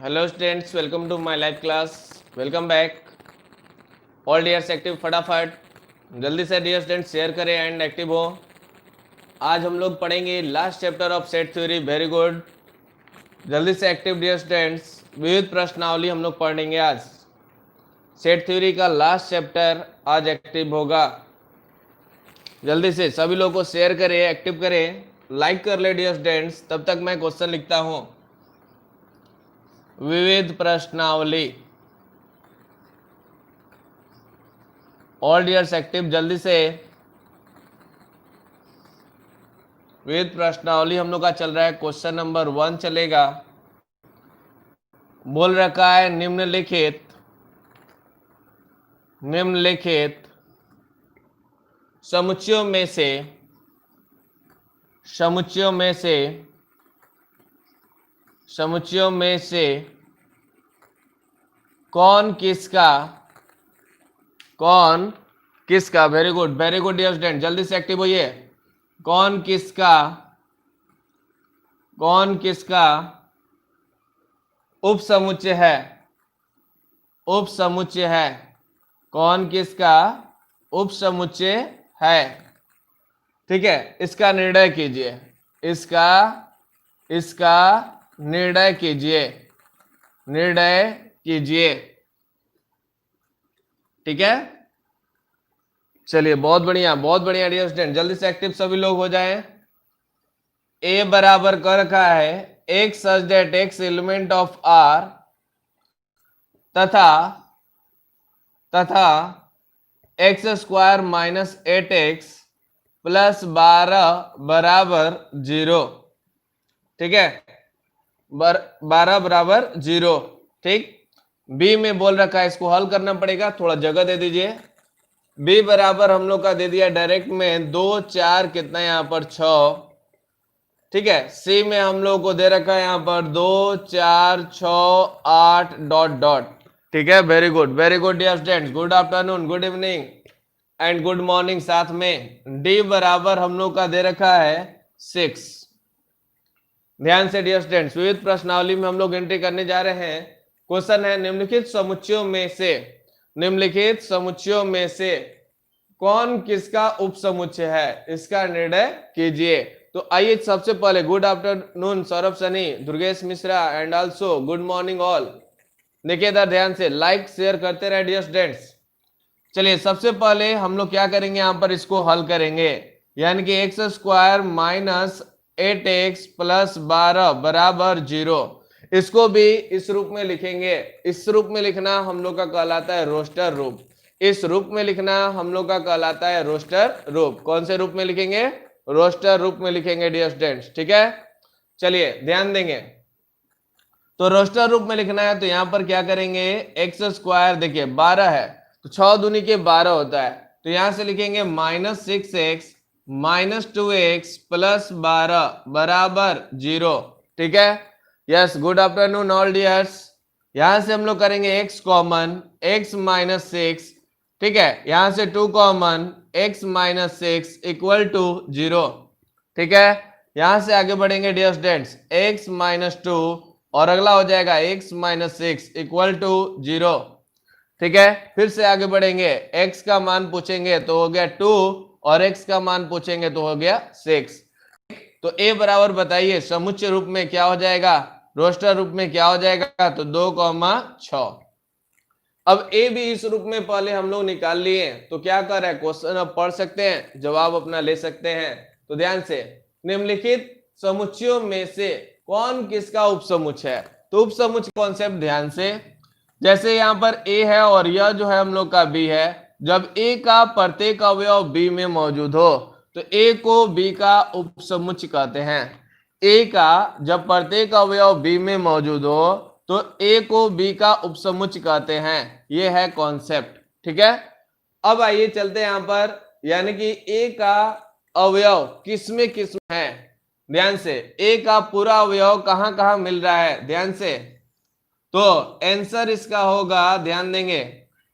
Hello students, welcome to my live class. Welcome back all dears. Active फटाफट जल्दी से dear students share करें and active हो। आज हम लोग पढ़ेंगे last chapter of set theory. Very good, जल्दी से एक्टिव डियर स्टूडेंट्स। विविध प्रश्नावली हम लोग पढ़ेंगे आज। सेट थ्योरी का लास्ट चैप्टर आज एक्टिव होगा। जल्दी से सभी लोगों को शेयर करें, एक्टिव करें, लाइक कर ले डियर स्टूडेंट्स। तब तक मैं क्वेश्चन लिखता हूं। विविध प्रश्नावली, ऑल डियर्स एक्टिव जल्दी से। विविध प्रश्नावली हम लोग का चल रहा है। क्वेश्चन नंबर 1 चलेगा। बोल रखा है निम्नलिखित समुच्चयों में से कौन किसका वेरी गुड डियर स्टूडेंट, जल्दी से एक्टिव होइए। कौन किसका उपसमुच्चय है। कौन किसका उपसमुच्चय है, ठीक है। इसका निर्णय कीजिए, ठीक है। चलिए, बहुत बढ़िया डियर स्टूडेंट, जल्दी से एक्टिव सभी लोग हो जाएं। ए बराबर कर रखा है x such that x element of R तथा x square minus 8x plus 12 बराबर 0, ठीक है। 12 बराबर 0, ठीक। बी में बोल रखा है, इसको हल करना पड़ेगा, थोड़ा जगह दे दीजिए। बी बराबर हम लोग का दे दिया डायरेक्ट में 2 4 कितना यहां पर 6, ठीक है। सी में हम लोग को दे रखा है यहां पर 2 4 6 8 डॉट डॉट, ठीक है। Very good dear students, good afternoon, good evening and good morning साथ में। डी बराबर हम लोग का दे रखा है 6। ध्यान से डियर स्टूडेंट्स, विविध प्रश्नावली में हम लोग एंट्री करने जा रहे हैं। क्वेश्चन है निम्नलिखित समुच्चयों में से कौन किसका उपसमुच्चय है, इसका निर्णय कीजिए। तो आइए सबसे पहले good afternoon Saurabh Sunny, Durgesh Mishra and also good morning all. देखिए इधर ध्यान से लाइक शेयर करते रहे डियर स्टूडेंट्स। चलिए सबसे पहले हम लोग क्या करेंगे, यहां पर इसको हल करेंगे, यानी कि x square minus 8x plus 12 बराबर 0। इसको भी इस रूप में लिखेंगे। इस रूप में लिखना हम लोग का कहलाता है रोस्टर रूप। इस रूप में लिखना हम लोग का कहलाता है रोस्टर रूप। कौन से रूप में लिखेंगे? रोस्टर रूप में लिखेंगे डियर स्टूडेंट्स, ठीक है। चलिए ध्यान देंगे, तो रोस्टर रूप में लिखना है तो यहां पर क्या करेंगे, एक्स स्क्वायर देखिए 12 है तो 6 दूनी के 12 होता है, तो यहां से लिखेंगे minus 6x minus 2x plus 12 बराबर 0, ठीक है। Yes, good afternoon all dears. यहां से हम लोग करेंगे x कॉमन, x माइनस 6, ठीक है। यहां से 2 common, x minus 6 equal to 0, ठीक है। यहां से आगे बढ़ेंगे डियर स्टूडेंट्स, x माइनस 2 और अगला हो जाएगा x माइनस 6 इक्वल टू 0, ठीक है। फिर से आगे बढ़ेंगे, x का मान पूछेंगे तो हो गया 2 और x का मान पूछेंगे तो हो गया 6। तो a बराबर बताइए समुच्चय रूप में क्या हो जाएगा, रोस्टर रूप में क्या हो जाएगा, तो 2,6। अब a भी इस रूप में पहले हम लोग निकाल लिए, तो क्या कर रहा है क्वेश्चन, अब पढ़ सकते हैं, जवाब अपना ले सकते हैं। तो ध्यान से, निम्नलिखित समुच्चयों में से कौन किसका उपसमुच्चय है, तो उपसमुच्चय कॉन्सेप्ट ध्यान से, जैसे यहां पर a है और यह जो है हम लोग का b है। जब a का प्रत्येक अवयव b में मौजूद हो तो a को b का उपसमुच्चय कहते हैं। a का जब प्रत्येक अवयव b में मौजूद हो तो a को b का उपसमुच्चय कहते हैं। यह है कॉन्सेप्ट, ठीक है। अब आइए चलते हैं यहां पर, यानी कि a का अवयव किसमें है। ध्यान से, a का पूरा अवयव कहां कहां मिल रहा है, ध्यान से। तो आंसर इसका होगा, ध्यान देंगे,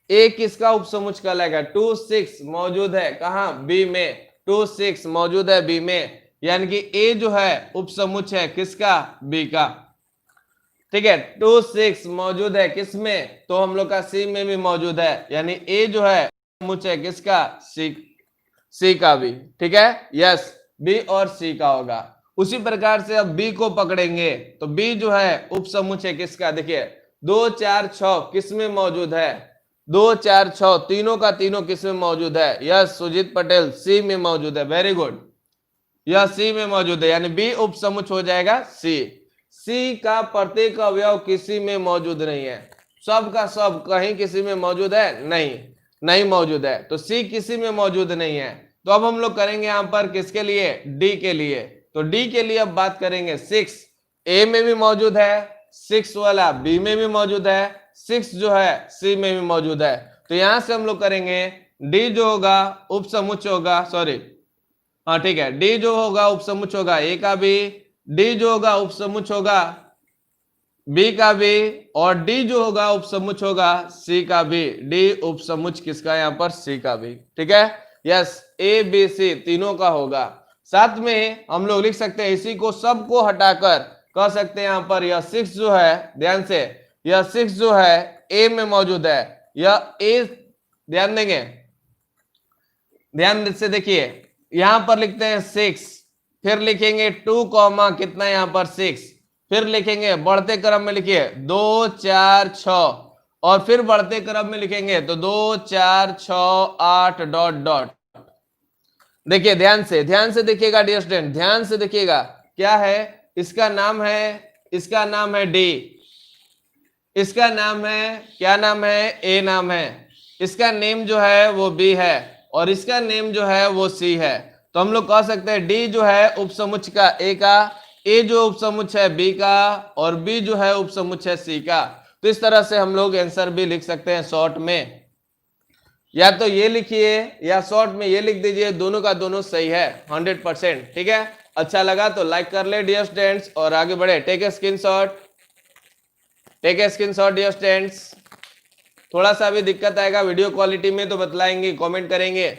a किसका उपसमुच्चय कहलाएगा, 2 6 मौजूद है कहां, b में। 2 6 मौजूद है b में, यानी कि a जो है उपसमुच्चय है किसका, b का। ठीक है। 2 6 मौजूद है किसमें, तो हम लोग का सी में भी मौजूद है, यानी ए जो है समुच्चय है किसका, सी का भी। ठीक है, यस, बी और सी का होगा। उसी प्रकार से अब बी को पकड़ेंगे, तो बी जो है उप समुच्चय किसका, देखिए 2 4 6 किसमें मौजूद है, 2 4 6 तीनों का तीनों किसमें मौजूद है, यस सुजीत पटेल सी में मौजूद है, वेरी गुड, यह सी में मौजूद है, यानी बी उप समुच्चय हो जाएगा सी। सी का प्रत्येक अवयव किसी में मौजूद नहीं है, सब का सब कहीं किसी में मौजूद है, नहीं मौजूद है, तो सी किसी में मौजूद नहीं है। तो अब हम लोग करेंगे यहां पर किसके लिए, डी के लिए। तो डी के लिए अब बात करेंगे, 6 ए में भी मौजूद है, 6 वाला बी में भी मौजूद है, 6 जो है सी में भी मौजूद है। तो यहां से हम लोग करेंगे डी जो होगा उप समुच्चय होगा, सॉरी हाँ ठीक है, डी जो होगा उप समुच्चय होगा ए का भी, डी जो होगा उप समुच्चय होगा बी का भी, और डी जो होगा उप समुच्चय होगा सी का भी। डी उप समुच्चय किसका, यहां पर सी का भी। ठीक है, यस ए बी सी तीनों का होगा। साथ में हम लोग लिख सकते हैं इसी को सबको हटाकर कह सकते हैं यहां पर यह 6 जो है, ध्यान से यह 6 जो है ए में मौजूद है, यह ए, ध्यान देंगे, ध्यान से देखिए, यहां पर लिखते हैं 6, फिर लिखेंगे 2 कॉमा कितना यहां पर 6, फिर लिखेंगे बढ़ते क्रम में लिखिए 2 4 6, और फिर बढ़ते क्रम में लिखेंगे तो 2 4 6 8 डॉट डॉट। देखिए ध्यान से देखिएगा डियर स्टूडेंट, ध्यान से देखिएगा, क्या है इसका नाम है डी, इसका नाम है, क्या नाम है, ए नाम है, इसका नेम जो है वो बी है, और इसका नेम जो है वो सी है। तो हम लोग कह सकते हैं डी जो है उपसमुच्चय का ए का, ए जो उपसमुच्चय है बी का, और बी जो है उपसमुच्चय सी का। तो इस तरह से हम लोग आंसर भी लिख सकते हैं शॉर्ट में, या तो ये लिखिए या शॉर्ट में ये लिख दीजिए, दोनों का दोनों सही है 100%। ठीक है, अच्छा लगा तो लाइक कर ले डियर स्टूडेंट्स और आगे बढ़े। Take a screenshot, take a screenshot dear students. थोड़ा सा भी दिक्कत आएगा वीडियो क्वालिटी में तो बतलाएंगे, कमेंट करेंगे।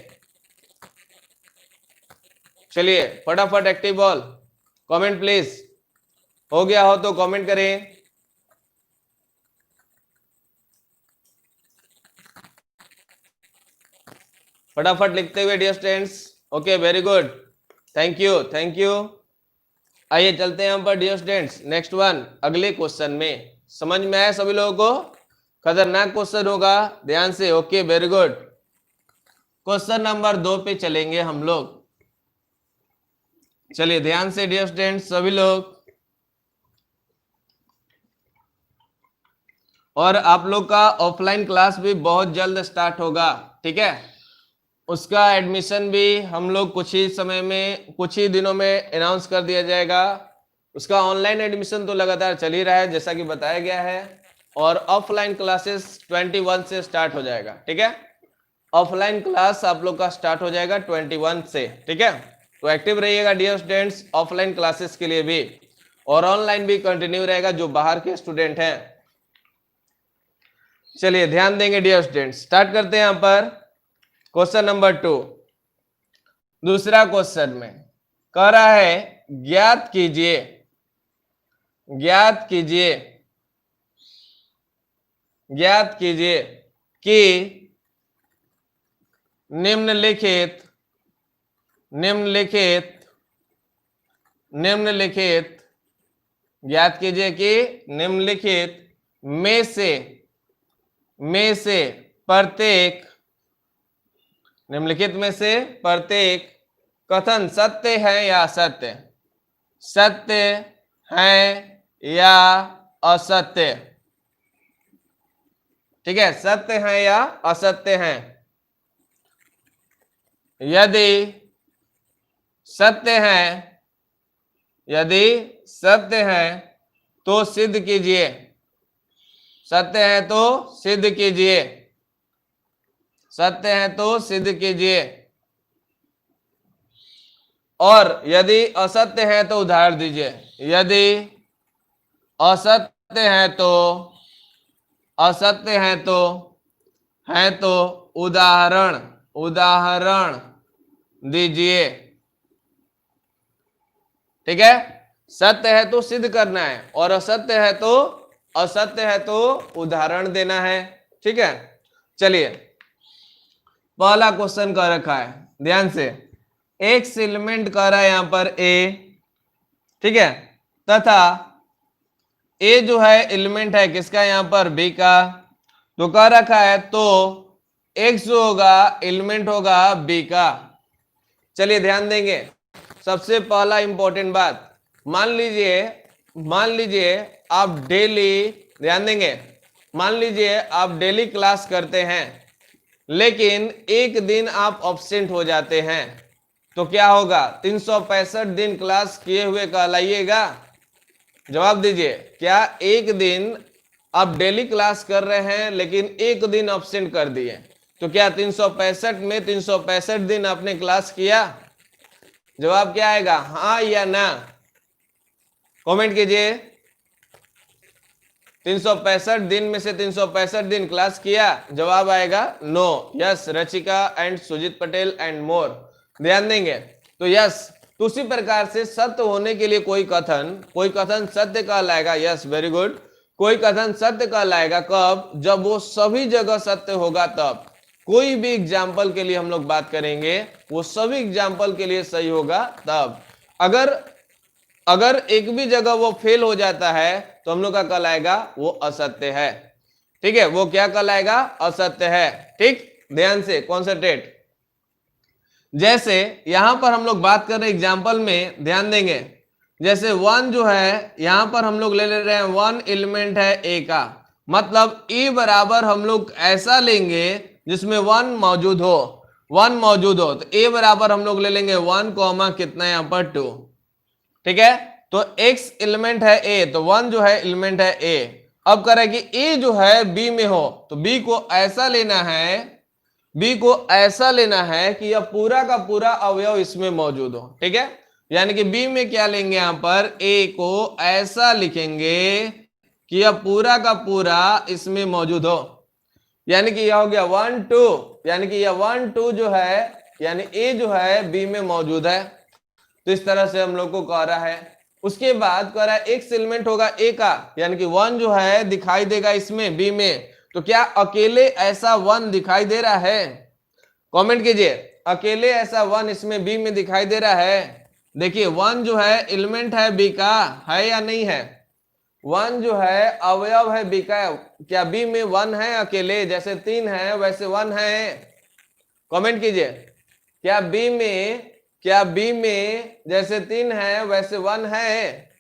चलिए फटाफट एक्टिव बॉल, कमेंट प्लीज, हो गया हो तो कमेंट करें। फटाफट लिखते हुए dear students, okay very good, thank you thank you. आइए चलते हैं यहाँ पर डियर स्टूडेंट्स नेक्स्ट वन, अगले क्वेश्चन में। समझ में आया सभी लोगों को, खतरनाक क्वेश्चन होगा, ध्यान से, okay very good. Question number 2 पे चलेंगे हम लोग, चलिए ध्यान से डियर स्टूडेंट्स सभी लोग, और आप लोग का ऑफलाइन क्लास भी बहुत जल्द स्टार्ट होगा। ठीक है, उसका एडमिशन भी हम लोग कुछ ही समय में, कुछ ही दिनों में अनाउंस कर दिया जाएगा। उसका ऑनलाइन एडमिशन तो लगातार चल ही रहा है जैसा कि बताया गया है, और ऑफलाइन क्लासेस 21 से स्टार्ट हो जाएगा। ठीक है, ऑफलाइन क्लास आप लोग का स्टार्ट हो जाएगा 21 से। ठीक है, तो एक्टिव रहिएगा डियर स्टूडेंट्स ऑफलाइन क्लासेस के लिए भी, और ऑनलाइन भी कंटिन्यू रहेगा जो बाहर के स्टूडेंट हैं। चलिए ध्यान देंगे डियर स्टूडेंट्स, स्टार्ट करते हैं यहां पर क्वेश्चन नंबर 2। दूसरा क्वेश्चन में कह रहा है ज्ञात कीजिए, ज्ञात कीजिए, ज्ञात कीजिए कि निम्नलिखित निम्नलिखित निम्नलिखित ज्ञात कीजिए कि निम्नलिखित में से प्रत्येक, निम्नलिखित में से प्रत्येक कथन सत्य है या असत्य, सत्य है या असत्य। ठीक है, सत्य है या असत्य है। यदि सत्य है, यदि सत्य है तो सिद्ध कीजिए, सत्य है तो सिद्ध कीजिए, सत्य है तो सिद्ध कीजिए, और यदि असत्य है तो उदाहरण दीजिए। यदि असत्य है तो, असत्य है तो उदाहरण, उदाहरण दीजिए। ठीक है, सत्य है तो सिद्ध करना है, और असत्य है तो उदाहरण देना है। ठीक है, चलिए पहला क्वेश्चन कर रखा है ध्यान से, एक्स एलिमेंट कह रहा है यहां पर ए, ठीक है, तथा ए जो है एलिमेंट है किसका, यहां पर बी का। तो कह रखा है तो एक्स जो होगा एलिमेंट होगा बी का। चलिए ध्यान देंगे, सबसे पहला इंपॉर्टेंट बात, मान लीजिए आप डेली, ध्यान देंगे, मान लीजिए आप डेली क्लास करते हैं लेकिन एक दिन आप एब्सेंट हो जाते हैं, तो क्या होगा, 365 दिन क्लास किए हुए कहलाइएगा? जवाब दीजिए, क्या एक दिन आप डेली क्लास कर रहे हैं लेकिन एक दिन एब्सेंट कर दिए, तो क्या 365 में 365 दिन आपने क्लास किया? जवाब क्या आएगा, हाँ या ना? कमेंट कीजिए। 365 दिन में से 365 दिन क्लास किया? जवाब आएगा no. Yes, Rachika and Sujit Patel and more, ध्यान देंगे। तो यस, तो उसी प्रकार से सत्य होने के लिए कोई कथन सत्य कहलाएगा। Yes, very good. कोई कथन सत्य कहलाएगा कब, जब वो सभी जगह सत्य होगा तब। कोई भी एग्जाम्पल के लिए हम लोग बात करेंगे, वो सभी एग्जाम्पल के लिए सही होगा तब। अगर एक भी जगह वो फेल हो जाता है तो हम लोग का कहलाएगा वो असत्य है। ठीक है, वो क्या कहलाएगा, असत्य है। ठीक, ध्यान से कॉन्सेंट्रेट। जैसे यहां पर हम लोग बात कर रहे हैं एग्जाम्पल में, ध्यान देंगे, जैसे 1 जो है यहां पर हम लोग ले रहे हैं 1 एलिमेंट है ए का, मतलब ए बराबर हम लोग ऐसा लेंगे जिसमें 1 मौजूद हो, 1 मौजूद हो, तो ए बराबर हम लोग ले लेंगे 1 कॉमा कितना यहां पर 2। ठीक है, तो x एलिमेंट है ए, तो 1 जो है एलिमेंट है ए। अब कह रहा है कि ए जो है बी में हो, तो बी को ऐसा लेना है कि यह पूरा का पूरा अवयव इसमें मौजूद हो। ठीक है, यानी कि बी में क्या लेंगे, यहां पर ए को ऐसा लिखेंगे कि यह पूरा का पूरा इसमें मौजूद हो, यानी कि यह हो गया 1 2, यानी कि यह 1 2 जो है, यानी ए जो है बी में मौजूद है। तो इस तरह से हम लोग को कह रहा है। उसके बाद कह रहा है एक्स एलिमेंट होगा ए का, यानी कि 1 जो है दिखाई देगा इसमें बी में, तो क्या अकेले ऐसा 1 दिखाई दे रहा है? कमेंट कीजिए, अकेले ऐसा 1 इसमें बी में दिखाई दे रहा है? देखिए 1 जो है एलिमेंट है बी का, है या नहीं है? 1 जो है अवयव है बी का, क्या बी में 1 है अकेले? जैसे 3 है वैसे 1 है? कमेंट कीजिए, क्या बी में जैसे 3 है वैसे 1 है?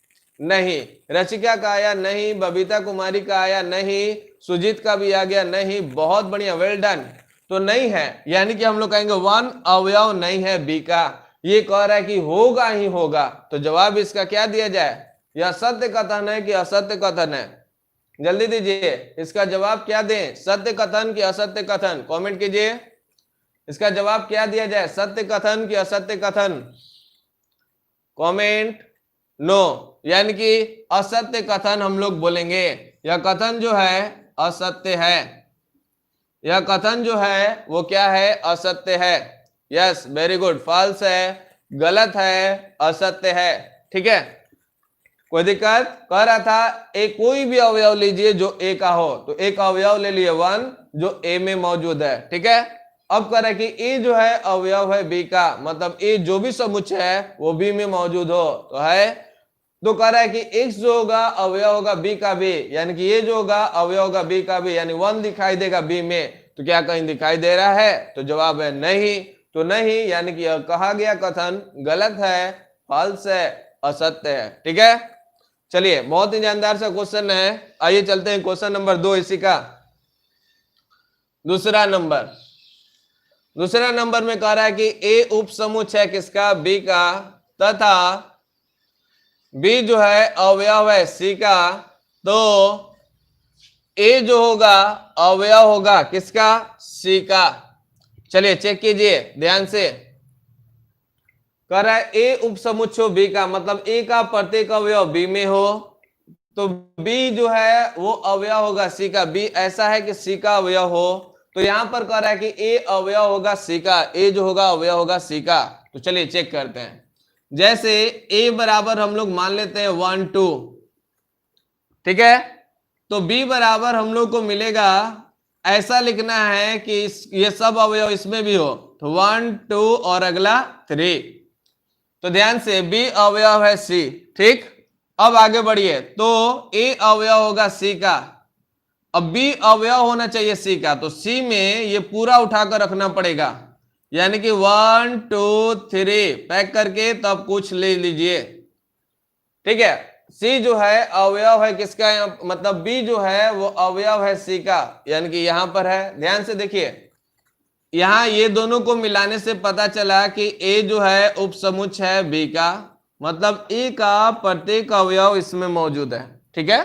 नहीं। रचिका का आया नहीं, बबीता कुमारी का आया नहीं, सुजीत का भी आ गया नहीं। बहुत बढ़िया, वेल डन। तो नहीं है, यानी कि हम लोग कहेंगे 1 अवयव नहीं है बी का। ये कह रहा है कि होगा ही होगा, तो जवाब इसका क्या दिया जाए? यह सत्य कथन है कि असत्य कथन है? जल्दी दीजिए, इसका जवाब क्या दें, सत्य कथन कि असत्य कथन? कमेंट कीजिए, इसका जवाब क्या दिया जाए, सत्य कथन कि असत्य कथन? कमेंट नो, यानी कि असत्य कथन हम लोग बोलेंगे। यह कथन जो है असत्य है, यह कथन जो है वो क्या है, असत्य है। Yes, very good. फॉल्स है, गलत है, असत्य है। ठीक है, कोई दिक्कत? कह रहा था एक कोई भी अवयव लीजिए जो ए का हो, तो एक अवयव ले लिए 1 जो ए में मौजूद है। ठीक है, अब कह रहा है कि ए जो है अवयव है बी का, मतलब ए जो भी समुच्चय है वो बी में मौजूद हो, तो है। तो कह रहा है कि x जो होगा अवयव होगा बी का भी, यानी कि ये जो होगा अवयव होगा बी का भी, यानी 1 दिखाई देगा बी में। तो क्या कहीं दिखाई दे रहा है? तो जवाब है नहीं। तो नहीं, यानी कि यह कहा गया कथन गलत है, फॉल्स है, असत्य है। ठीक है, चलिए बहुत ही जानदार सा क्वेश्चन है। आइए चलते हैं क्वेश्चन नंबर 2 इसी का। दूसरा नंबर में कह रहा है कि ए उप समुच्चय किसका, बी का, तथा बी जो है अवयव है सी का, तो ए जो होगा अवयव होगा किसका, सी का। चलिए चेक कीजिए ध्यान से, कह रहा है ए उप समुच्चय बी का, मतलब ए का प्रत्येक अवयव बी में हो, तो बी जो है वो अवयव होगा सी का। बी ऐसा है कि सी का अवयव हो, तो यहां पर कह रहा है कि ए अवयव होगा सी का, ए जो होगा अवयव होगा सी का। तो चलिए चेक करते हैं, जैसे ए बराबर हम लोग मान लेते हैं 1 2, ठीक है। तो बी बराबर हम लोग को मिलेगा, ऐसा लिखना है कि ये सब अवयव इसमें भी हो, तो 1 2 और अगला 3। तो ध्यान से बी अवयव है सी, ठीक। अब आगे बढ़िए, तो ए अवयव होगा सी का, अब बी अवयव होना चाहिए सी का, तो सी में ये पूरा उठाकर रखना पड़ेगा, यानी कि 1 2 3 पैक करके तब कुछ ले लीजिए, ठीक है। सी जो है अवयव है किसका, मतलब बी जो है वो अवयव है सी का, यानी कि यहां पर है। ध्यान से देखिए, यहां ये दोनों को मिलाने से पता चला कि ए जो है उपसमुच्चय है बी का, मतलब ए का प्रत्येक अवयव इसमें मौजूद है, ठीक है,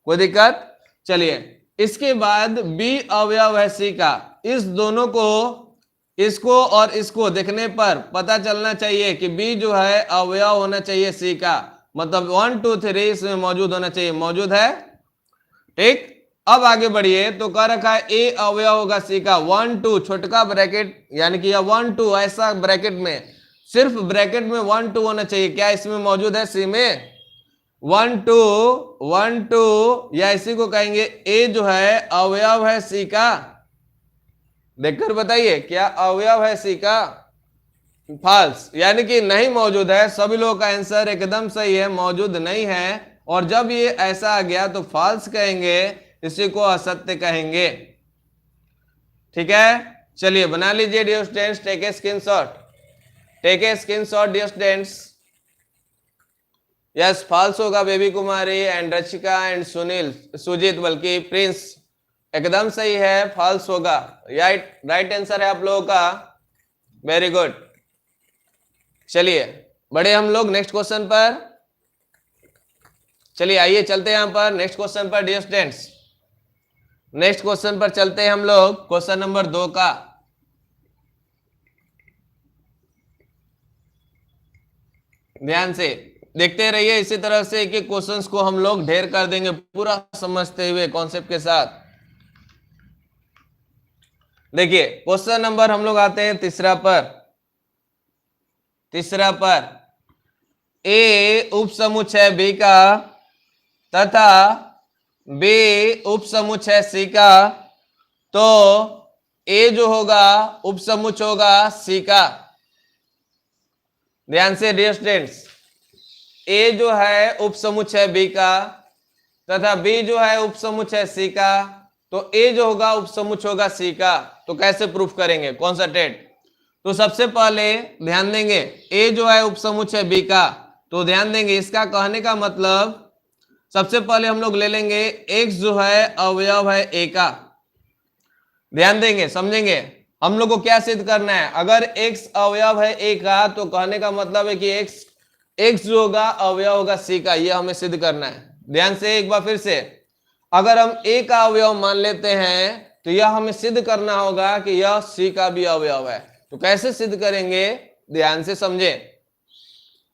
कोई दिक्कत। चलिए, इसके बाद बी अवयव है सी का, इस दोनों को, इसको और इसको देखने पर पता चलना चाहिए कि बी जो है अवयव होना चाहिए सी का, मतलब 1 2 3 इसमें मौजूद होना चाहिए, मौजूद है, ठीक। अब आगे बढ़िए, तो कह रखा है ए अवयव होगा सी का, 1 2 छोटका ब्रैकेट, यानी कि 1 2 ऐसा ब्रैकेट में, सिर्फ ब्रैकेट में 1 2 होना चाहिए, क्या इसमें मौजूद है सी में 1 2 1 2, या इसी को कहेंगे ए जो है अवयव है सी का। देखकर बताइए, क्या अवयव है सी का, फॉल्स, यानी कि नहीं मौजूद है। सभी लोगों का आंसर एकदम सही है, मौजूद नहीं है, और जब ये ऐसा आ गया तो फॉल्स कहेंगे, इसी को असत्य कहेंगे, ठीक है। चलिए बना लीजिए dear students, take a screenshot, take a screenshot dear students. Yes, false होगा Baby Kumari and Rachika and Sunil, Sujit बल्कि प्रिंस, एकदम सही है, फॉल्स होगा, राइट आंसर है आप लोगों का, वेरी गुड। चलिए बढ़े हम लोग नेक्स्ट क्वेश्चन पर, चलिए आइए चलते हैं यहां पर नेक्स्ट क्वेश्चन पर डियर स्टूडेंट्स। नेक्स्ट क्वेश्चन पर चलते हैं हम लोग, क्वेश्चन नंबर 2 का। ध्यान से देखते रहिए, इसी तरह से एक एक क्वेश्चंस को हम लोग ढेर कर देंगे पूरा समझते हुए कॉन्सेप्ट के साथ। देखिए क्वेश्चन नंबर हम लोग आते हैं तीसरा पर ए उपसमुच्चय बी का तथा बी उपसमुच्चय सी का, तो ए जो होगा उपसमुच्चय होगा सी का। ध्यान से डियर स्टूडेंट्स, ए जो है उपसमुच्चय बी का तथा बी जो है उपसमुच्चय सी का, तो ए जो होगा उपसमुच्चय होगा सी का। तो कैसे प्रूफ करेंगे, कौन सा टेट, तो सबसे पहले ध्यान देंगे ए जो है उपसमुच्चय बी का, तो ध्यान देंगे इसका कहने का मतलब, सबसे पहले हम लोग ले लेंगे x जो है अवयव है a का। ध्यान देंगे, समझेंगे, हम लोग को क्या सिद्ध करना है, अगर x अवयव है a का, तो कहने का मतलब है कि x जो होगा अवयव होगा c का, ये हमें सिद्ध करना है। ध्यान से एक बार फिर से, अगर हम a का अवयव मान लेते हैं तो यह हमें सिद्ध करना होगा कि यह c का भी अवयव है। तो कैसे सिद्ध करेंगे, ध्यान से समझे।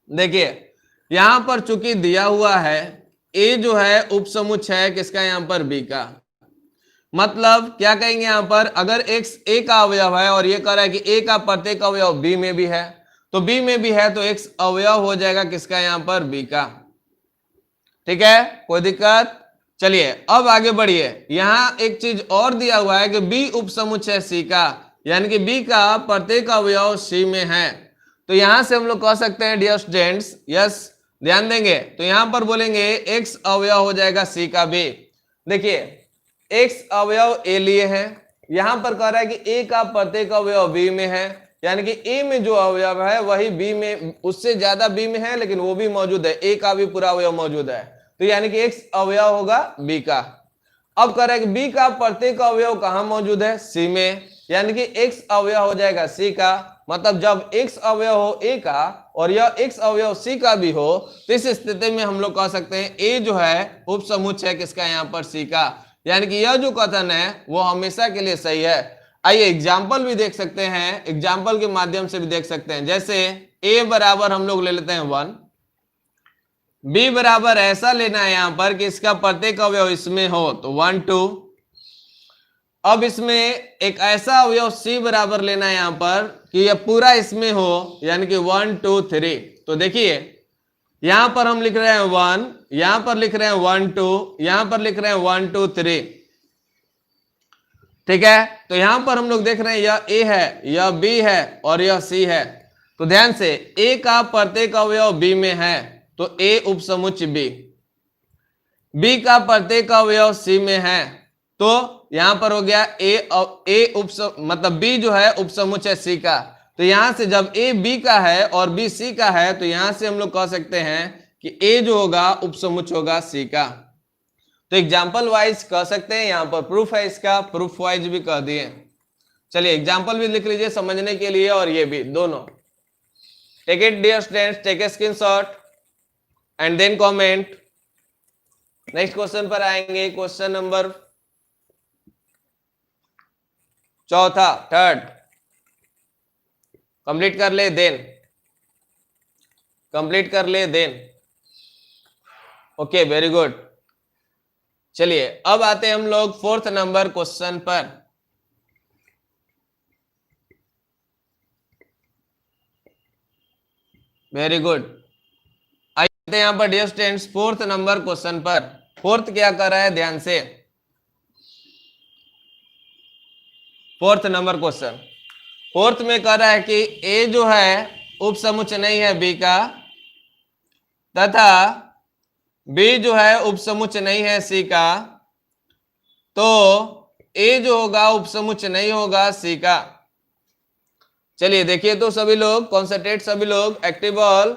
देखिए यहां पर चूंकि दिया हुआ है ए जो है उपसमुच्चय है किसका, यहां पर बी का, मतलब क्या कहेंगे यहां पर, अगर x a का अवयव है और ये कह रहा है कि a का प्रत्येक अवयव b में भी है, तो b में भी है तो x अवयव हो जाएगा किसका, यहां पर b का, ठीक है, कोई दिक्कत। चलिए अब आगे बढ़िए, यहां एक चीज और दिया हुआ है कि b उपसमुच्चय c का, यानी कि b का प्रत्येक अवयव c में है। तो यहां से हम लोग कह सकते हैं डियर स्टूडेंट्स, यस ध्यान देंगे, तो यहां पर बोलेंगे x अवयव हो जाएगा c का b। देखिए x अवयव a लिए है, यहां पर कह रहा है कि a का प्रत्येक अवयव b में है, यानी कि a में जो अवयव है वही b में, उससे ज्यादा b में है लेकिन वो भी मौजूद है, a का भी पूरा अवयव मौजूद है, तो यानी कि x अवयव होगा b का। अब कह रहा है कि b का प्रत्येक अवयव कहां मौजूद है, c में, यानी कि x अवयव हो जाएगा c का। मतलब जब x अवयव हो a का और यह x अवयव c का भी हो, तो इस स्थिति में हम लोग कह सकते हैं a जो है उपसमुच्चय है किसका, यहाँ पर c का, यानी कि यह जो कथन है वो हमेशा के लिए सही है। आइए एग्जाम्पल भी देख सकते हैं, एग्जाम्पल के माध्यम से भी देख सकते हैं, जैसे a बराबर हम लोग ले लेते हैं 1, b बराबर ऐसा लेना है यहां पर कि इसका प्रत्येक अवयव इसमें हो, तो 1 2। अब इसमें एक ऐसा अवयव c बराबर लेना है यहां पर कि यह पूरा इसमें हो, यानी कि 1 2 3। तो देखिए यहां पर हम लिख रहे हैं 1, यहां पर लिख रहे हैं 1 2, यहां पर लिख रहे हैं 1 2 3। ठीक है, तो यहां पर हम लोग देख रहे हैं यह ए है, यह बी है और यह सी है। तो ध्यान से ए का प्रत्येक अवयव बी में है तो ए उपसमुच्चय बी, बी का प्रत्येक अवयव सी में है तो यहां पर हो गया मतलब बी जो है उपसमुच्चय सी का। तो यहां से जब ए बी का है और बी सी का है तो यहां से हम लोग कह सकते हैं कि ए जो होगा उपसमुच्चय होगा सी का। तो एग्जाम्पल वाइज कह सकते हैं, यहां पर प्रूफ है, इसका प्रूफ वाइज भी कह दिए। चलिए एग्जाम्पल भी लिख लीजिए समझने के लिए, और ये भी दोनों। Take it dear students, take a screenshot and then comment. Next question पर आएंगे, क्वेश्चन नंबर चौथा, थर्ड। कंप्लीट कर ले देन, कंप्लीट कर ले देन। Okay, very good. चलिए अब आते हैं हम लोग फोर्थ नंबर क्वेश्चन पर। Very good. आइए यहां पर dear students fourth number question पर। फोर्थ क्या कर रहा है, ध्यान से। फोर्थ नंबर क्वेश्चन, फोर्थ में कह रहा है कि ए जो है उपसमुच्चय नहीं है बी का, तथा बी जो है उपसमुच्चय नहीं है सी का, तो ए जो होगा उपसमुच्चय नहीं होगा सी का। चलिए देखिए तो सभी लोग कॉन्सेंट्रेट, सभी लोग एक्टिव ऑल।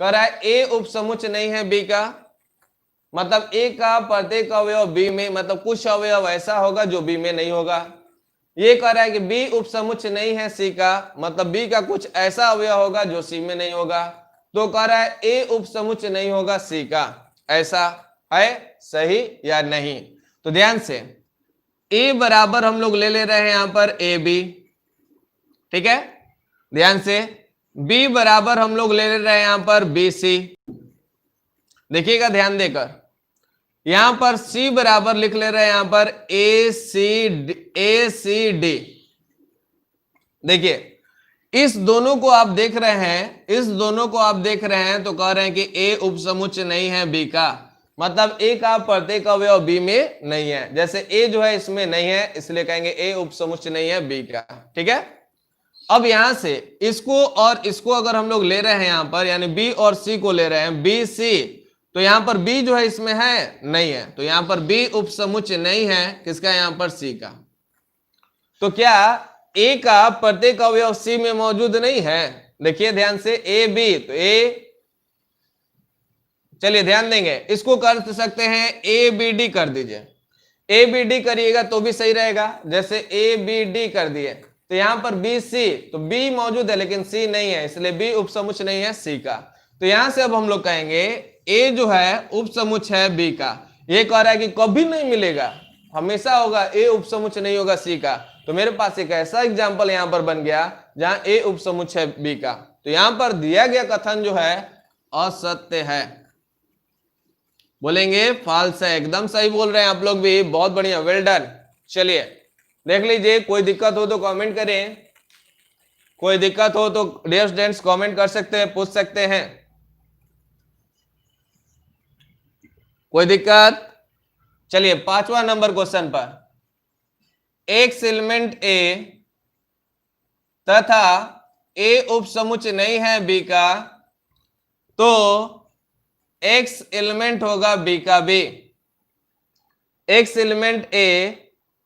कह रहा है ए उपसमुच्चय नहीं है बी का, मतलब ए का प्रत्येक अवयव बी में, मतलब कुछ अवयव ऐसा होगा जो बी में नहीं होगा। ये कह रहा है कि बी उपसमुच्चय नहीं है सी का, मतलब बी का कुछ ऐसा अवयव होगा जो सी में नहीं होगा। तो कह रहा है ए उपसमुच्चय नहीं होगा सी का। ऐसा है सही या नहीं? तो ध्यान से ए बराबर हम लोग ले रहे हैं यहां पर ए बी, ठीक है। ध्यान से बी बराबर हम लोग ले रहे हैं यहां पर बी सी। देखिएगा ध्यान देकर, यहां पर सी बराबर लिख ले रहे हैं यहां पर ए सी डी। देखिए इस दोनों को आप देख रहे हैं, इस दोनों को आप देख रहे हैं तो कह रहे हैं कि ए उपसमुच्चय नहीं है बी का, मतलब ए का प्रत्येक अवयव बी में नहीं है। जैसे ए जो है इसमें नहीं है, इसलिए कहेंगे ए उपसमुच्चय नहीं है बी का, ठीक है। अब यहां से इसको और इसको अगर हम लोग ले रहे हैं यहां पर, यानी बी और सी को ले रहे हैं, बी सी, तो यहां पर बी जो है इसमें है नहीं है, तो यहां पर बी उपसमुच्चय नहीं है किसका, यहां पर सी का। तो क्या ए का प्रत्येक अवयव सी में मौजूद नहीं है? देखिए ध्यान से ए बी, तो ए, चलिए ध्यान देंगे, इसको कर सकते हैं ए बी डी कर दीजिए। ए बी डी करिएगा तो भी सही रहेगा। जैसे ए बी डी कर दिए तो यहां पर बी सी, तो बी मौजूद है लेकिन सी नहीं है, इसलिए बी उपसमुच्चय नहीं है सी का। तो यहां से अब हम लोग कहेंगे ए जो है उपसमुच्चय है बी का। ये कह रहा है कि कभी नहीं मिलेगा, हमेशा होगा ए उपसमुच्चय नहीं होगा सी का। तो मेरे पास एक ऐसा एग्जाम्पल यहां पर बन गया जहां ए उपसमुच्चय बी का। तो यहां पर दिया गया कथन जो है असत्य है, बोलेंगे फॉल्स है। एकदम सही बोल रहे हैं आप लोग भी, बहुत बढ़िया, वेल डन। चलिए देख लीजिए, कोई दिक्कत हो तो कमेंट करें, कोई दिक्कत हो तो डियर स्टूडेंट्स कमेंट कर सकते हैं, पूछ सकते हैं। कोई दिक्कत? चलिए पांचवा नंबर क्वेश्चन पर, एक्स एलिमेंट ए तथा ए उपसमुच्चय नहीं है बी का, तो एक्स एलिमेंट होगा बी का बी। एक्स एलिमेंट ए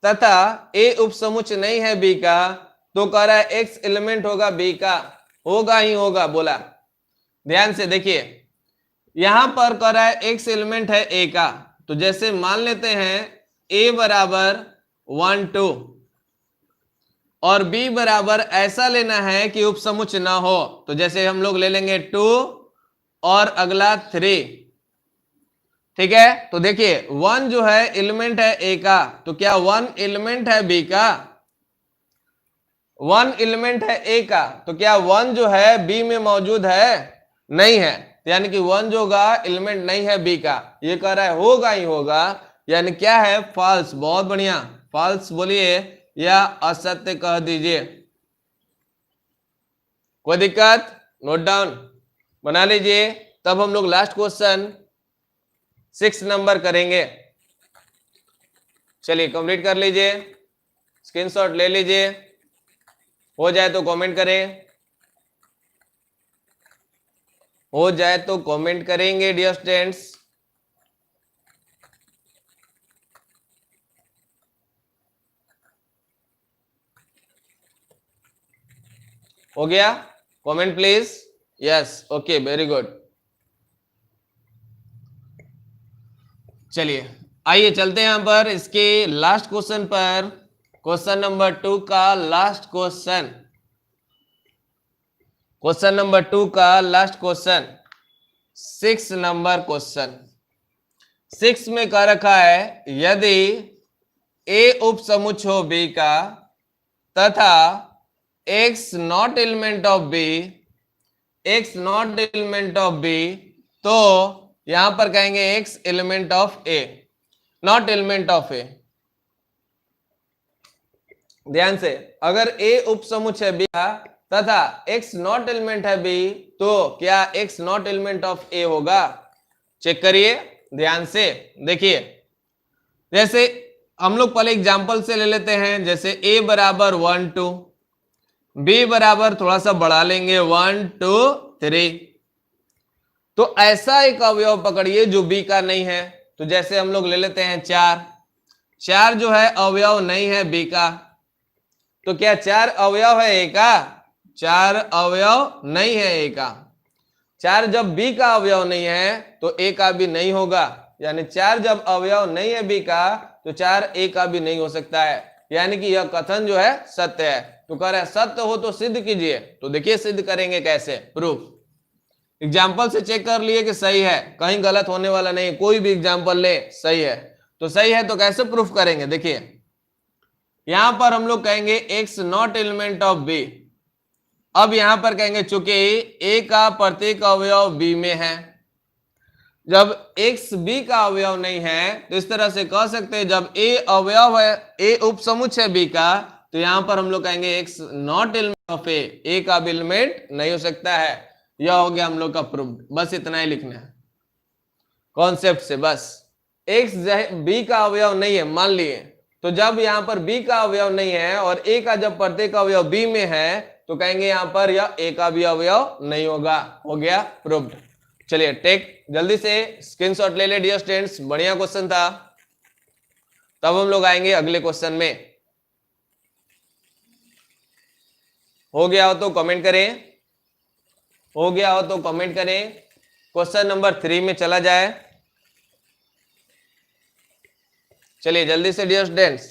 तथा ए उपसमुच्चय नहीं है बी का, तो कह रहा है एक्स एलिमेंट होगा बी का, होगा ही होगा बोला। ध्यान से देखिए, यहां पर कह रहा है एक्स एलिमेंट है ए का, तो जैसे मान लेते हैं ए बराबर 1 2 और बी बराबर ऐसा लेना है कि उपसमुच्चय ना हो, तो जैसे हम लोग ले लेंगे 2 और अगला 3, ठीक है। तो देखिए 1 जो है एलिमेंट है ए का, तो क्या 1 एलिमेंट है बी का? 1 एलिमेंट है ए का, तो क्या 1 जो है बी में मौजूद है? नहीं है, यानी कि 1 जो होगा एलिमेंट नहीं है बी का। ये कह रहा है होगा ही होगा, यानी क्या है, फॉल्स। बहुत बढ़िया, फॉल्स बोलिए या असत्य कह दीजिए। कोई दिक्कत? नोट डाउन बना लीजिए। तब हम लोग लास्ट क्वेश्चन 6 नंबर करेंगे। चलिए कंप्लीट कर लीजिए, स्क्रीनशॉट ले लीजिए, हो जाए तो कमेंट करें, हो जाए तो कमेंट करेंगे डियर स्टूडेंट्स। हो गया? Comment please. Yes, okay, very good. चलिए आइए चलते हैं यहां पर इसके लास्ट क्वेश्चन पर। क्वेश्चन नंबर 2 का लास्ट क्वेश्चन, क्वेश्चन नंबर 2 का लास्ट क्वेश्चन, 6 नंबर क्वेश्चन। 6 में कह रखा है यदि ए उप समुच्चय हो बी का तथा x not element of B, x not element of B, तो यहां पर कहेंगे x element of A, not element of A. ध्यान से, अगर a उप समुच्चय बी का तथा x नॉट एलिमेंट है बी, तो क्या x नॉट एलिमेंट ऑफ ए होगा? चेक करिए ध्यान से, देखिए। जैसे हम लोग पहले एग्जांपल से ले लेते हैं, जैसे a बराबर 1 2, b बराबर थोड़ा सा बढ़ा लेंगे 1 2 3। तो ऐसा एक अवयव पकड़िए जो b का नहीं है। तो जैसे हम लोग ले लेते हैं 4, 4 जो है अवयव नहीं है b का। तो क्या 4 अवयव है a का? 4 अवयव नहीं है a का। 4 जब b का अवयव नहीं है तो a का भी नहीं होगा। यानी 4 जब अवयव नहीं है b का तो 4 a का भी नहीं हो सकता है। यानी कि यह कथन जो है सत्य है। तो कह रहा है सत्य हो तो सिद्ध कीजिए। तो देखिए सिद्ध करेंगे कैसे, प्रूफ। एग्जाम्पल से चेक कर लिए कि सही है, कहीं गलत होने वाला नहीं। कोई भी एग्जाम्पल ले सही है तो सही है। तो कैसे प्रूफ करेंगे, देखिए यहां पर हम लोग कहेंगे x not element of b। अब यहां पर कहेंगे चूंकि a का प्रत्येक अवयव b में है, जब x b का अवयव नहीं है तो इस तरह से कह सकते हैं जब a अवयव है, a उप समुच्चय b का, तो यहां पर हम लोग कहेंगे x not element of a का भी एलिमेंट नहीं हो सकता है। यह हो गया हम लोग का प्रूफ। बस इतना ही लिखना है कॉन्सेप्ट से, बस। x b का अवयव नहीं है मान लिए, तो जब यहां पर b का अवयव नहीं है और a का जब प्रत्येक अवयव b में है तो कहेंगे यहां पर यह a का भी अवयव नहीं होगा। हो गया प्रूव्ड। चलिए टेक जल्दी से स्क्रीनशॉट ले ले डियर स्टूडेंट्स, बढ़िया क्वेश्चन था। तब हम लोग आएंगे अगले क्वेश्चन में। हो गया हो तो कमेंट करें, हो गया हो तो कमेंट करें। क्वेश्चन नंबर 3 में चला जाए। चलिए जल्दी से dear students,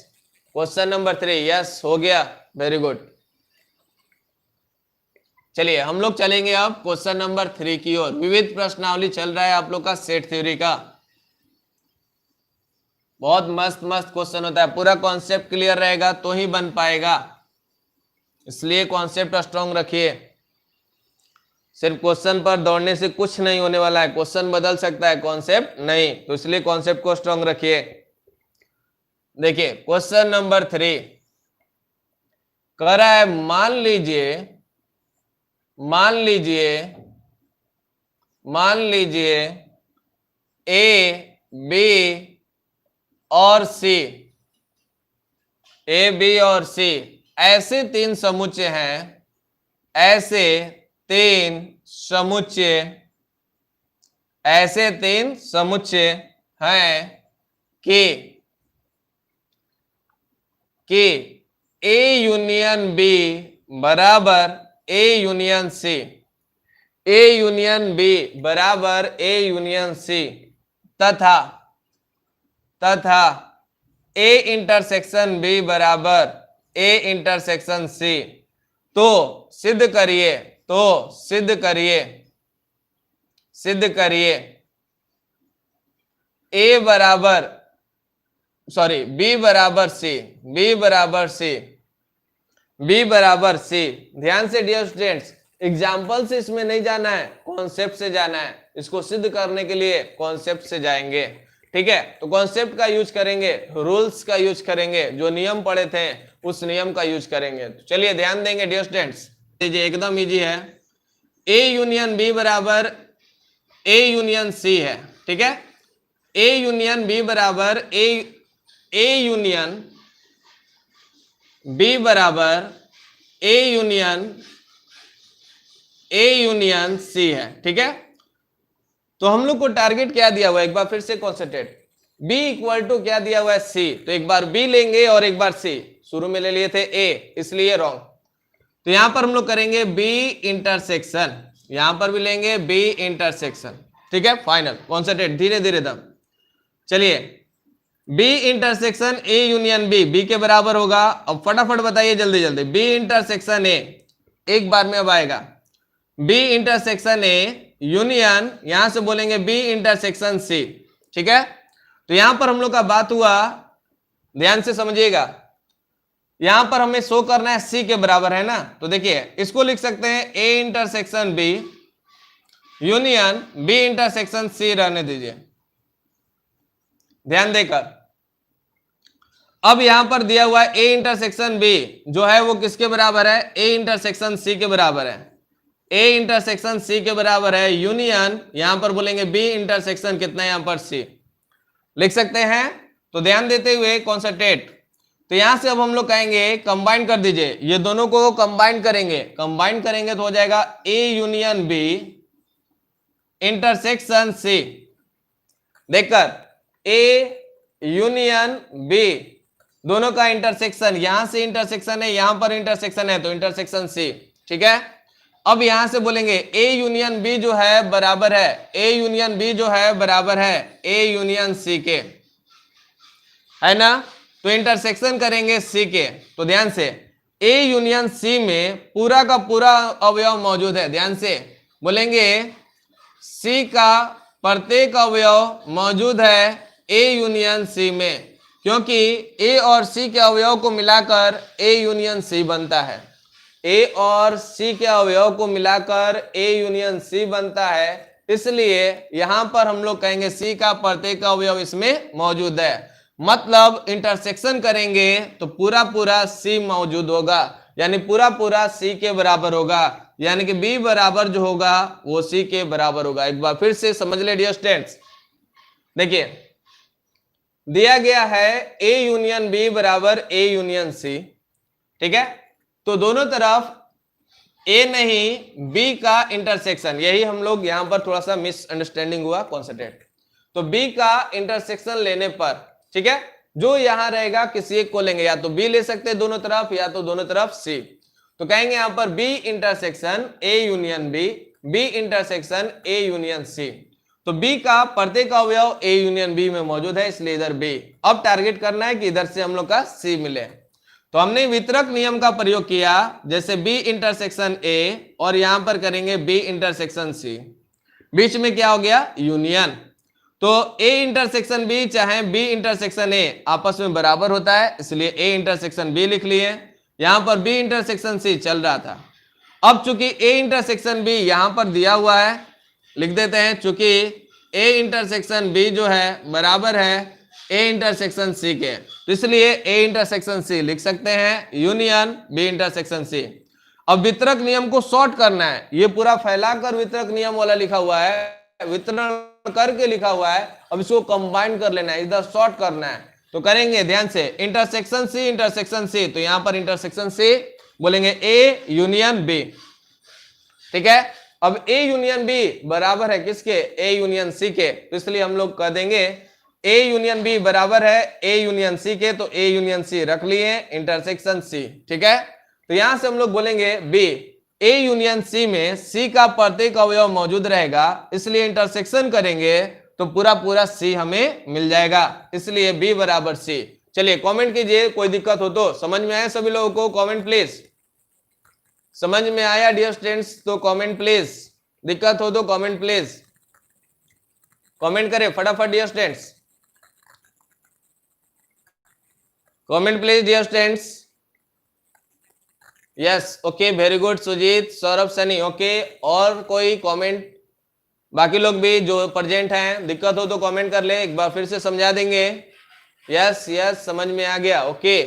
question number 3। Yes, हो गया, वेरी गुड। चलिए हम लोग चलेंगे अब क्वेश्चन नंबर 3 की ओर। विविध प्रश्नावली चल रहा है आप लोग का सेट थ्योरी का। बहुत मस्त मस्त क्वेश्चन होता है, पूरा कॉन्सेप्ट क्लियर रहेगा तो ही बन पाएगा, इसलिए कॉन्सेप्ट स्ट्रॉन्ग रखिए। सिर्फ क्वेश्चन पर दौड़ने से कुछ नहीं होने वाला है, क्वेश्चन बदल सकता है, कॉन्सेप्ट नहीं। तो इसलिए कॉन्सेप्ट को स्ट्रॉन्ग रखिए। देखिए क्वेश्चन नंबर 3 कह रहा है मान लीजिए, मान लीजिए, मान लीजिए ए बी और सी, ए बी और सी ऐसे 3 समुच्चय हैं, ऐसे 3 समुच्चय, ऐसे 3 समुच्चय हैं कि ए यूनियन बी बराबर A union C, A union B बराबर ए यूनियन सी, तथा ए इंटरसेक्शन बी बराबर ए इंटरसेक्शन सी। तो सिद्ध करिए, तो सिद्ध करिए, सिद्ध करिए ए बराबर सॉरी बी बराबर सी, बी बराबर सी, बी बराबर सी। ध्यान से डियर स्टूडेंट्स, एग्जाम्पल से इसमें नहीं जाना है, कॉन्सेप्ट से जाना है। इसको सिद्ध करने के लिए कॉन्सेप्ट से जाएंगे, ठीक है। तो कॉन्सेप्ट का यूज करेंगे, रूल्स का यूज करेंगे, जो नियम पढ़े थे उस नियम का यूज करेंगे। तो चलिए ध्यान देंगे डियर स्टूडेंट्स, एकदम इजी है। ए यूनियन बी बराबर ए यूनियन सी है, ठीक है। ए यूनियन बी बराबर ए यूनियन बी बराबर ए यूनियन सी है, ठीक है। तो हम लोग को टारगेट क्या दिया हुआ है, एक बार फिर से कॉन्सेंट्रेट। बी इक्वल टू क्या दिया हुआ है, सी। तो एक बार बी लेंगे और एक बार सी। शुरू में ले लिए थे ए, इसलिए रॉन्ग। तो यहां पर हम लोग करेंगे बी इंटरसेक्शन, यहां पर भी लेंगे बी इंटरसेक्शन, ठीक है। फाइनल कॉन्सेंट्रेट, धीरे धीरे दम। चलिए, B intersection A union B, B के बराबर होगा। अब फटाफट बताइए जल्दी जल्दी, बी इंटरसेक्शन ए, एक बार में अब आएगा बी इंटरसेक्शन ए यूनियन, यहां से बोलेंगे बी इंटरसेक्शन सी, ठीक है। तो यहां पर हम लोग का बात हुआ, ध्यान से समझिएगा। यहां पर हमें शो करना है सी के बराबर, है ना। तो देखिए, इसको लिख सकते हैं A intersection B union B intersection C, रहने दीजिए ध्यान देकर। अब यहां पर दिया हुआ है ए इंटरसेक्शन बी जो है वो किसके बराबर है, ए इंटरसेक्शन सी के बराबर है। ए इंटरसेक्शन सी के बराबर है यूनियन, यहां पर बोलेंगे बी इंटरसेक्शन कितना है, यहां पर सी लिख सकते हैं। तो ध्यान देते हुए कॉन्सेंट्रेट। तो यहां से अब हम लोग कहेंगे कंबाइन कर दीजिए, ये दोनों को कंबाइन करेंगे, कंबाइन करेंगे तो हो जाएगा A union B intersection C. देखकर ए यूनियन बी दोनों का इंटरसेक्शन, यहां से इंटरसेक्शन है, यहां पर इंटरसेक्शन है, तो इंटरसेक्शन सी, ठीक है। अब यहां से बोलेंगे ए यूनियन बी जो है बराबर है, ए यूनियन बी जो है बराबर है ए यूनियन सी के, है ना। तो इंटरसेक्शन करेंगे सी के। तो ध्यान से, ए यूनियन सी में पूरा का पूरा अवयव मौजूद है, ध्यान से बोलेंगे सी का प्रत्येक अवयव मौजूद है ए यूनियन सी में, क्योंकि ए और सी के अवयव को मिलाकर ए यूनियन सी बनता है। ए और सी के अवयव को मिलाकर ए यूनियन सी बनता है, इसलिए यहां पर हम लोग कहेंगे सी का प्रत्येक अवयव इसमें मौजूद है। मतलब इंटरसेक्शन करेंगे तो पूरा पूरा सी मौजूद होगा, यानी पूरा पूरा सी के बराबर होगा, यानी कि बी बराबर जो होगा वो सी के बराबर होगा। एक बार फिर से समझ ले डियर स्टूडेंट्स, देखिए दिया गया है ए यूनियन बी बराबर ए यूनियन सी, ठीक है। तो दोनों तरफ ए नहीं बी का इंटरसेक्शन, यही हम लोग यहां पर थोड़ा सा मिसअंडरस्टैंडिंग हुआ, कॉन्सेंट्रेट। तो बी का इंटरसेक्शन लेने पर, ठीक है, जो यहां रहेगा किसी एक को लेंगे, या तो बी ले सकते हैं दोनों तरफ, या तो दोनों तरफ सी। तो कहेंगे यहां पर B intersection A union B, B intersection A union C. तो बी का प्रत्येक अवयव ए यूनियन बी में मौजूद है, इसलिए इधर बी। अब टारगेट करना है कि इधर से हम लोग का सी मिले। तो हमने वितरक नियम का प्रयोग किया, जैसे बी इंटरसेक्शन ए और यहां पर करेंगे बी इंटरसेक्शन सी, बीच में क्या हो गया, यूनियन। तो ए इंटरसेक्शन बी चाहे बी इंटरसेक्शन ए आपस में बराबर होता है, इसलिए ए इंटरसेक्शन बी लिख लिए। यहां पर बी इंटरसेक्शन सी चल रहा था। अब चूंकि ए इंटरसेक्शन बी यहां पर दिया हुआ है, लिख देते हैं, चूंकि ए इंटरसेक्शन बी जो है बराबर है ए इंटरसेक्शन सी के, तो इसलिए ए इंटरसेक्शन सी लिख सकते हैं यूनियन बी इंटरसेक्शन सी। अब वितरक नियम को शॉर्ट करना है, ये पूरा फैलाकर वितरक नियम वाला लिखा हुआ है, वितरण करके लिखा हुआ है। अब इसको कंबाइन कर लेना है, इधर शॉर्ट करना है। तो करेंगे ध्यान से, इंटरसेक्शन सी, तो यहां पर इंटरसेक्शन सी बोलेंगे ए यूनियन बी, ठीक है। अब ए यूनियन बी बराबर है किसके, ए यूनियन सी के, तो इसलिए हम लोग कह देंगे ए यूनियन बी बराबर है ए यूनियन सी के, तो ए यूनियन सी रख लिए, इंटरसेक्शन सी, ठीक है। तो यहां से हम लोग बोलेंगे बी ए यूनियन सी में सी का प्रत्येक अवयव मौजूद रहेगा, इसलिए इंटरसेक्शन करेंगे तो पूरा पूरा सी हमें मिल जाएगा, इसलिए बी बराबर सी। चलिए कमेंट कीजिए, कोई दिक्कत हो तो। समझ में आया सभी लोगों को, कमेंट प्लीज। समझ में आया डियर स्टूडेंट्स तो कमेंट प्लीज, दिक्कत हो तो कमेंट प्लीज, कमेंट करें फटाफट dear students, comment please dear students. Yes, okay, very good Sujit, Saurabh, Sunny, okay. और कोई कमेंट, बाकी लोग भी जो प्रेजेंट हैं, दिक्कत हो तो कमेंट कर ले, एक बार फिर से समझा देंगे। यस यस, समझ में आ गया, ओके।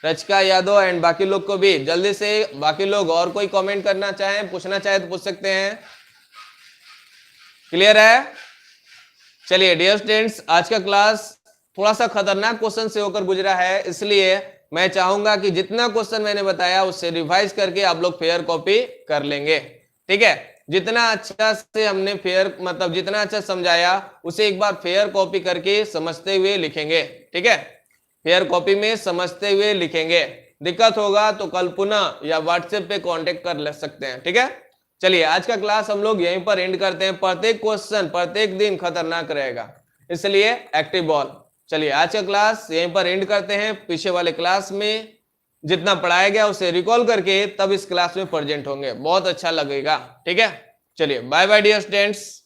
रचिका यादव एंड बाकी लोग को भी जल्दी से, बाकी लोग और कोई कमेंट करना चाहें, पूछना चाहे तो पूछ सकते हैं। क्लियर है? चलिए डियर स्टूडेंट्स, आज का क्लास थोड़ा सा खतरनाक क्वेश्चन से होकर गुजरा है, इसलिए मैं चाहूंगा कि जितना क्वेश्चन मैंने बताया उससे रिवाइज करके आप लोग फेयर कॉपी कर लेंगे। ठीक है, जितना अच्छा से हमने फेयर मतलब जितना अच्छा समझाया उसे एक बार फेयर कॉपी करके समझते हुए लिखेंगे। ठीक है, फेयर कॉपी में समझते हुए लिखेंगे। दिक्कत होगा तो कल पुनः या व्हाट्सएप पे कांटेक्ट कर ले सकते हैं। ठीक है, चलिए आज का क्लास हम लोग यहीं पर एंड करते हैं। प्रत्येक क्वेश्चन प्रत्येक दिन खतरनाक रहेगा, इसलिए एक्टिव बॉल। चलिए आज का क्लास यहीं पर एंड करते हैं। पीछे वाले क्लास में जितना पढ़ाया गया उसे रिकॉल करके तब इस क्लास में प्रेजेंट होंगे, बहुत अच्छा लगेगा। ठीक है, चलिए बाय बाय डियर स्टूडेंट्स।